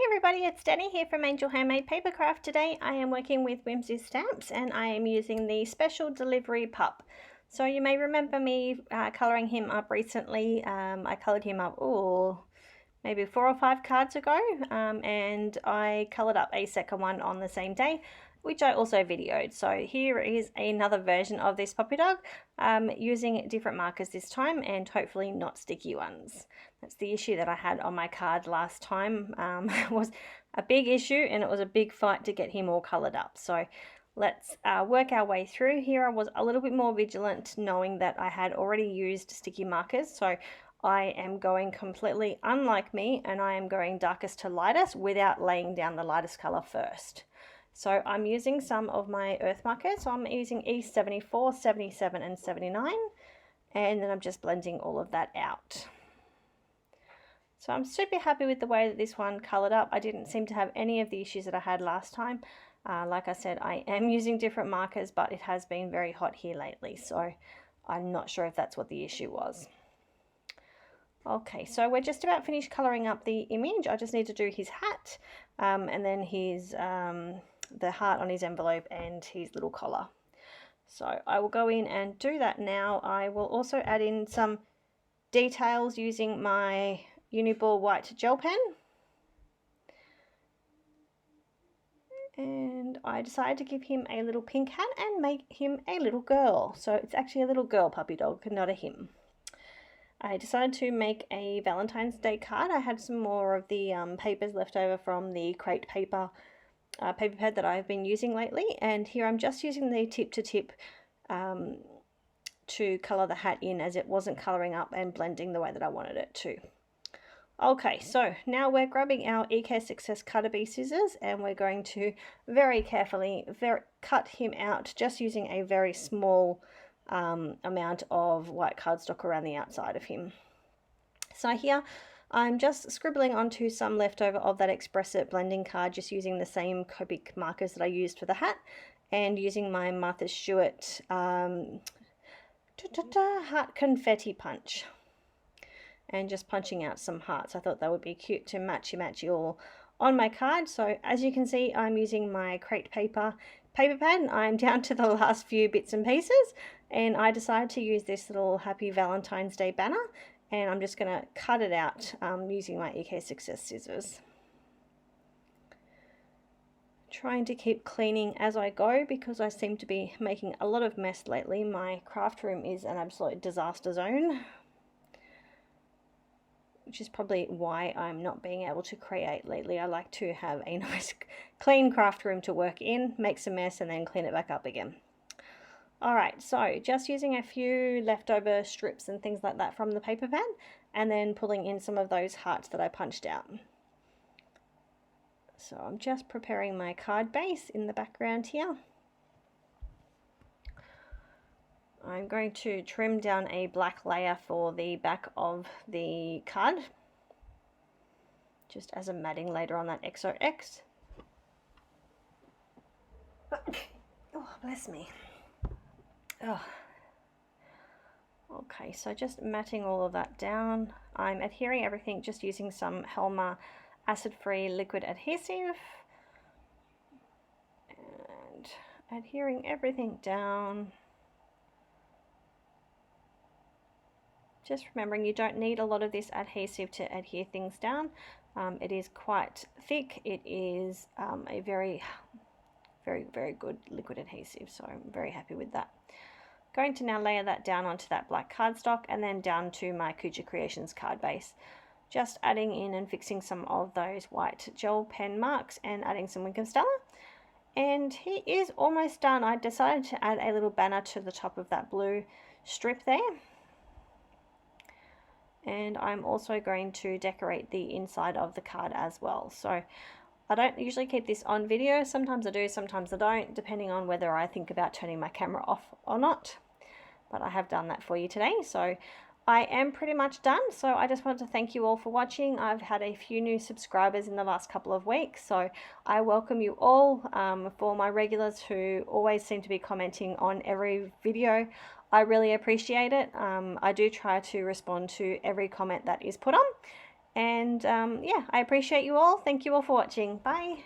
everybody, it's Danny here from Angel Handmade Papercraft. Today I am working with Whimsy stamps and I am using the special delivery pup. So you may remember me colouring him up recently. I coloured him up maybe 4 or 5 cards ago, and I coloured up a second one on the same day, which I also videoed. So here is another version of this puppy dog, using different markers this time and hopefully not sticky ones. That's the issue that I had on my card last time. It was a big issue and it was a big fight to get him all coloured up. So let's work our way through. Here I was a little bit more vigilant, knowing that I had already used sticky markers. So I am going completely unlike me and I am going darkest to lightest without laying down the lightest colour first. So I'm using some of my earth markers. So I'm using E74, 77 and 79, and then I'm just blending all of that out. So I'm super happy with the way that this one coloured up. I didn't seem to have any of the issues that I had last time. Like I said, I am using different markers, but it has been very hot here lately, so I'm not sure if that's what the issue was. Okay, so we're just about finished colouring up the image. I just need to do his hat, and then his the heart on his envelope and his little collar. So I will go in and do that now. I will also add in some details using my Uni-Ball white gel pen. And I decided to give him a little pink hat and make him a little girl. So it's actually a little girl puppy dog, not a him. I decided to make a Valentine's Day card. I had some more of the papers left over from the crate paper paper pad that I've been using lately, and here I'm just using the tip to tip to colour the hat in, as it wasn't colouring up and blending the way that I wanted it to. Okay, so now we're grabbing our EK Success Cutter Bee scissors and we're going to very carefully cut him out, just using a very small amount of white cardstock around the outside of him. So here I'm just scribbling onto some leftover of that Express It blending card, just using the same Copic markers that I used for the hat, and using my Martha Stewart heart confetti punch, and just punching out some hearts. I thought that would be cute to matchy all on my card. So as you can see, I'm using my crate paper pad. I'm down to the last few bits and pieces, and I decided to use this little Happy Valentine's Day banner, and I'm just going to cut it out using my EK Success scissors. Trying to keep cleaning as I go because I seem to be making a lot of mess lately. My craft room is an absolute disaster zone, which is probably why I'm not being able to create lately. I like to have a nice clean craft room to work in, make some mess, and then clean it back up again. Alright, so just using a few leftover strips and things like that from the paper pad, and then pulling in some of those hearts that I punched out. So I'm just preparing my card base in the background here. I'm going to trim down a black layer for the back of the card, just as a matting later on that XOX. Oh, bless me. Oh. Okay, so just matting all of that down. I'm adhering everything just using some Helmer acid-free liquid adhesive, and adhering everything down. Just remembering you don't need a lot of this adhesive to adhere things down. It is quite thick. It is a very good liquid adhesive, so I'm very happy with that. Going to now layer that down onto that black cardstock and then down to my Kucha Creations card base. Just adding in and fixing some of those white gel pen marks and adding some Wink of Stella. And he is almost done. I decided to add a little banner to the top of that blue strip there. And I'm also going to decorate the inside of the card as well. So I don't usually keep this on video. Sometimes I do, sometimes I don't, depending on whether I think about turning my camera off or not. But I have done that for you today. So I am pretty much done. So I just wanted to thank you all for watching. I've had a few new subscribers in the last couple of weeks. So I welcome you all. For my regulars who always seem to be commenting on every video, I really appreciate it. I do try to respond to every comment that is put on. And yeah, I appreciate you all. Thank you all for watching. Bye.